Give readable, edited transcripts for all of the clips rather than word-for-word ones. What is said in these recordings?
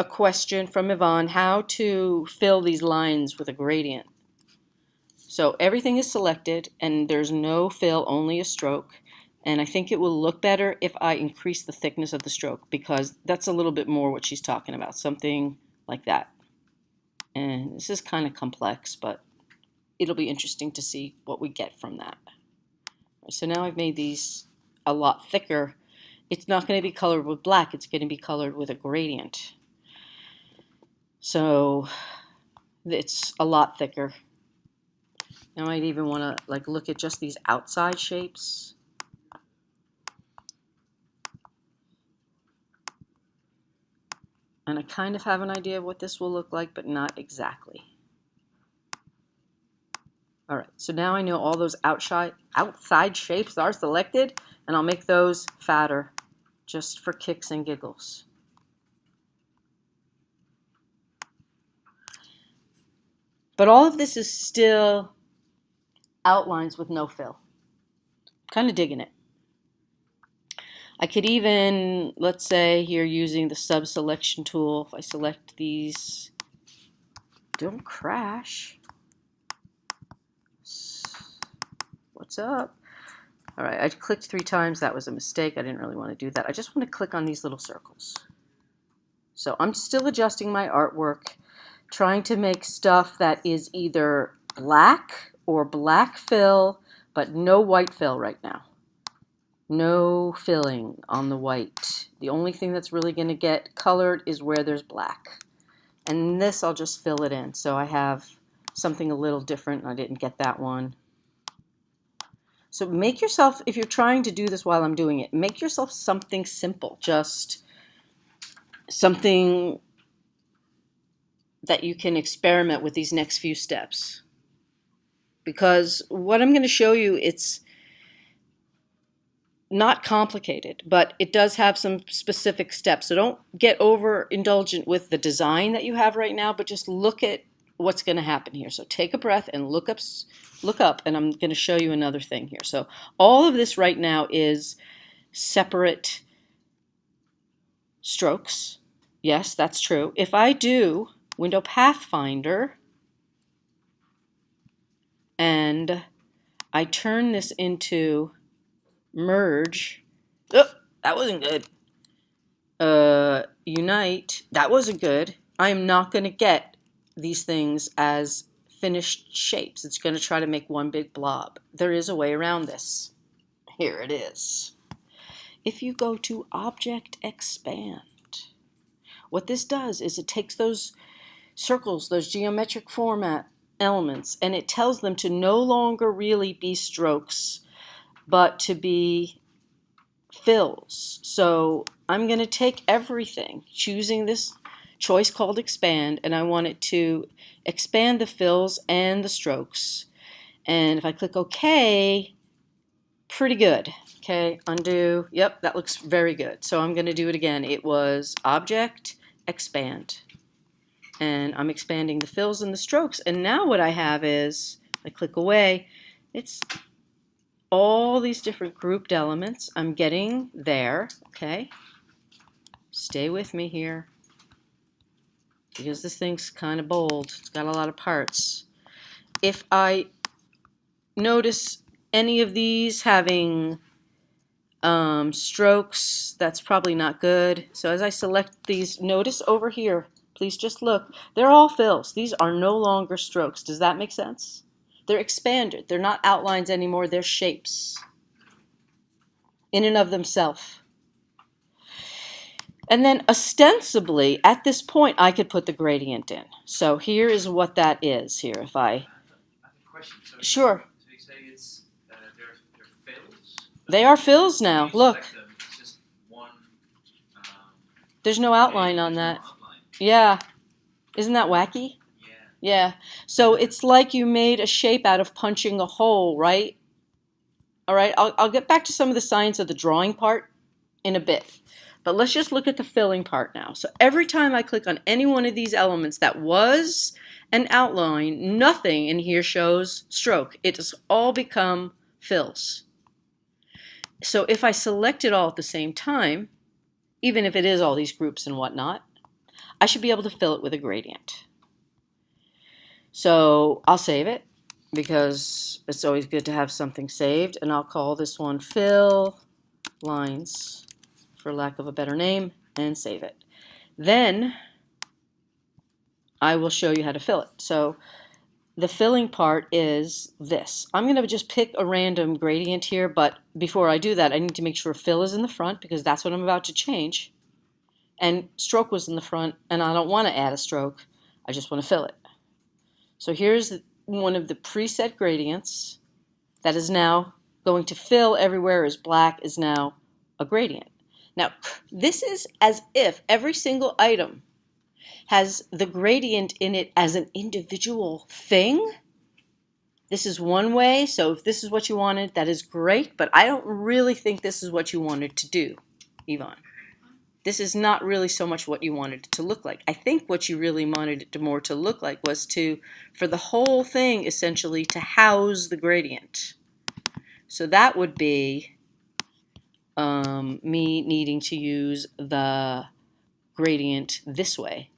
a question from Yvonne, how to fill these lines with a gradient. So everything is selected and there's no fill, only a stroke. And I think it will look better if I increase the thickness of the stroke, because that's a little bit more what she's talking about, something like that. And this is kind of complex, but it'll be interesting to see what we get from that. So now I've made these a lot thicker. It's not going to be colored with black, it's going to be colored with a gradient. So it's a lot thicker. Now I'd even want to look at just these outside shapes. And I kind of have an idea of what this will look like, but not exactly. All right, so now I know all those outside shapes are selected, and I'll make those fatter just for kicks and giggles. But all of this is still outlines with no fill. Kind of digging it. I could even, let's say here using the sub selection tool, if I select these, don't crash. What's up? All right, I clicked 3 times. That was a mistake. I didn't really want to do that. I just want to click on these little circles. So I'm still adjusting my artwork, trying to make stuff that is either black or black fill, but no white fill right now. No filling on the white. The only thing that's really going to get colored is where there's black. And this I'll just fill it in. So I have something a little different. I didn't get that one. So make yourself, if you're trying to do this while I'm doing it, make yourself something simple. Just something that you can experiment with these next few steps. Because what I'm going to show you, it's not complicated, but it does have some specific steps. So don't get overindulgent with the design that you have right now, but just look at what's going to happen here. So take a breath and look up, and I'm going to show you another thing here. So all of this right now is separate strokes. Yes, that's true. If I do Window Pathfinder and I turn this into merge, oh, that wasn't good. Unite, that wasn't good. I am not going to get these things as finished shapes. It's going to try to make one big blob. There is a way around this. Here it is. If you go to Object Expand, what this does is it takes those circles, those geometric format elements, and it tells them to no longer really be strokes, but to be fills. So I'm going to take everything, choosing this choice called expand, and I want it to expand the fills and the strokes. And if I click OK, pretty good. Okay, undo. Yep, that looks very good. So I'm going to do it again. It was Object, Expand. And I'm expanding the fills and the strokes. And now what I have is, I click away, it's all these different grouped elements. I'm getting there, okay? Stay with me here, because this thing's kind of bold. It's got a lot of parts. If I notice any of these having strokes, that's probably not good. So as I select these, notice over here, please just look, they're all fills. These are no longer strokes. Does that make sense? They're expanded. They're not outlines anymore. They're shapes in and of themselves. And then ostensibly, at this point, I could put the gradient in. So here is what that is here. If I... I have a question. So sure. So you say it's, they're fills? They are fills now. Look. It's just one... There's no outline on that. No outline. Yeah. Isn't that wacky? Yeah. So it's like you made a shape out of punching a hole, right? All right. I'll get back to some of the science of the drawing part in a bit. But let's just look at the filling part now. So every time I click on any one of these elements that was an outline, nothing in here shows stroke. It has all become fills. So if I select it all at the same time, even if it is all these groups and whatnot, I should be able to fill it with a gradient. So I'll save it because it's always good to have something saved, and I'll call this one fill lines, for lack of a better name, and save it. Then I will show you how to fill it. So the filling part is this. I'm going to just pick a random gradient here, but before I do that, I need to make sure fill is in the front because that's what I'm about to change. And stroke was in the front, and I don't want to add a stroke. I just want to fill it. So here's one of the preset gradients that is now going to fill everywhere as black is now a gradient. Now, this is as if every single item has the gradient in it as an individual thing. This is one way, so if this is what you wanted, that is great, but I don't really think this is what you wanted to do, Yvonne. This is not really so much what you wanted it to look like. I think what you really wanted it to more to look like was for the whole thing, essentially, to house the gradient. So that would be me needing to use the gradient this way.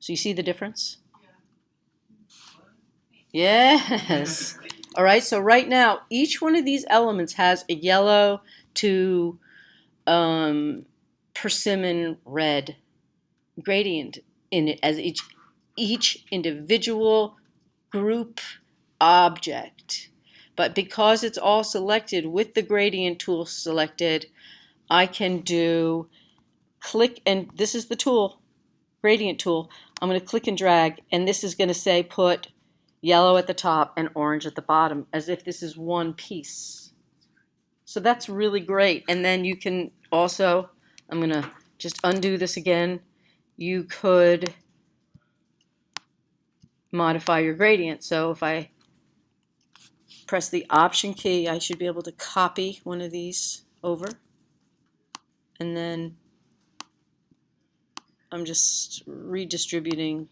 So you see the difference? Yes. All right, so right now, each one of these elements has a yellow to persimmon red gradient in it as each individual group object. But because it's all selected with the gradient tool selected, I can do click, and this is the tool, gradient tool. I'm going to click and drag, and this is going to say put yellow at the top and orange at the bottom, as if this is one piece. So that's really great. And then you can also, I'm going to just undo this again. You could modify your gradient. So if I press the Option key, I should be able to copy one of these over. And then I'm just redistributing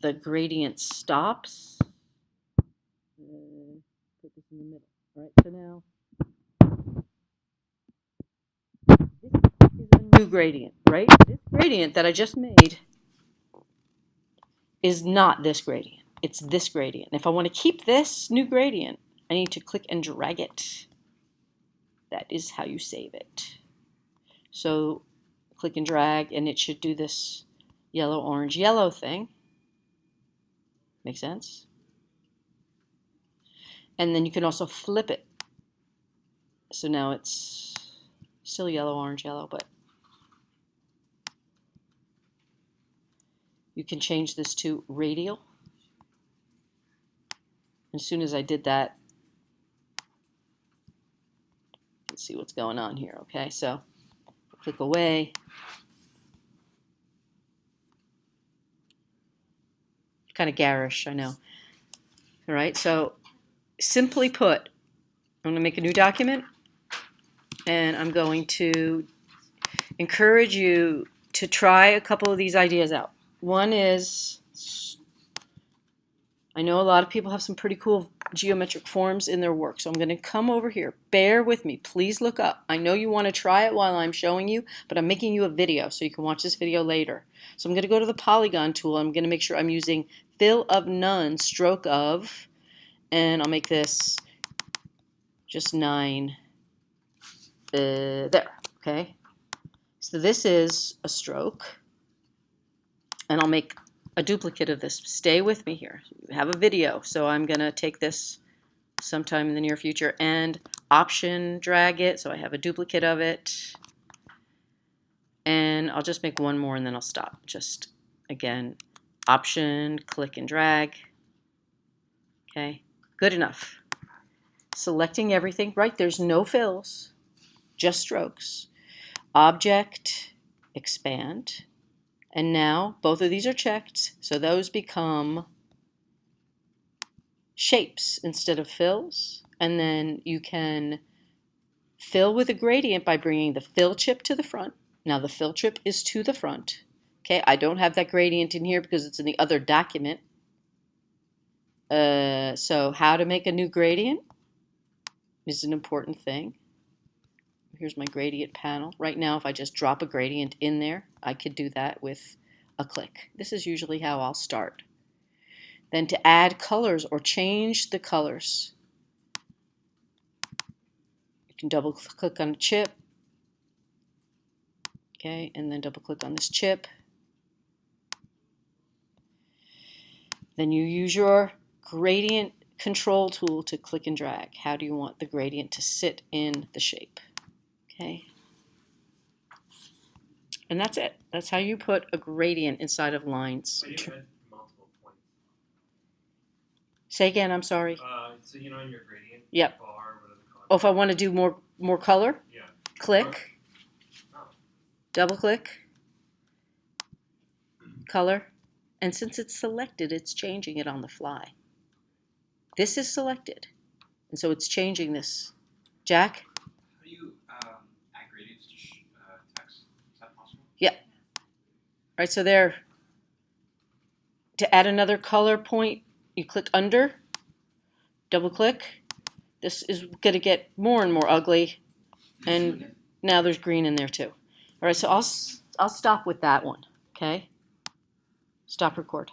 the gradient stops. Put this in the middle. All right, so now this is a new gradient, right? This gradient that I just made is not this gradient. It's this gradient. And if I want to keep this new gradient, I need to click and drag it. That is how you save it. So click and drag, and it should do this yellow, orange, yellow thing. Make sense? And then you can also flip it. So now it's still yellow, orange, yellow, but you can change this to radial. As soon as I did that, let's see what's going on here. Okay, so click away. Kind of garish, I know. All right, so simply put, I'm going to make a new document, and I'm going to encourage you to try a couple of these ideas out. One is, I know a lot of people have some pretty cool geometric forms in their work, so I'm going to come over here. Bear with me. Please look up. I know you want to try it while I'm showing you, but I'm making you a video, so you can watch this video later. So I'm going to go to the polygon tool. I'm going to make sure I'm using fill of none, stroke of, and I'll make this just 9. There, okay? So this is a stroke, and I'll make a duplicate of this. Stay with me here. We have a video, so I'm going to take this sometime in the near future and Option drag it, so I have a duplicate of it. And I'll just make one more and then I'll stop. Just, again, Option, click and drag. Okay, good enough. Selecting everything, right? There's no fills, just strokes. Object, expand. And now both of these are checked, so those become shapes instead of fills. And then you can fill with a gradient by bringing the fill chip to the front. Now the fill chip is to the front. Okay, I don't have that gradient in here because it's in the other document. So how to make a new gradient is an important thing. Here's my gradient panel. Right now, if I just drop a gradient in there, I could do that with a click. This is usually how I'll start. Then to add colors or change the colors, you can double click on a chip. Okay, and then double click on this chip. Then you use your gradient control tool to click and drag. How do you want the gradient to sit in the shape? Okay. And that's it. That's how you put a gradient inside of lines. So you had multiple points. Say again, I'm sorry. So in your gradient Yep. bar, whatever the color. Oh, if I want to do more color, Yeah. click, Oh. double click, color, and since it's selected, it's changing it on the fly. This is selected, and so it's changing this. Jack? How do you add gradients to text? Is that possible? Yeah. All right, so there. To add another color point, you click under, double click. This is going to get more and more ugly, and now there's green in there too. All right, so I'll stop with that one, okay? Stop record.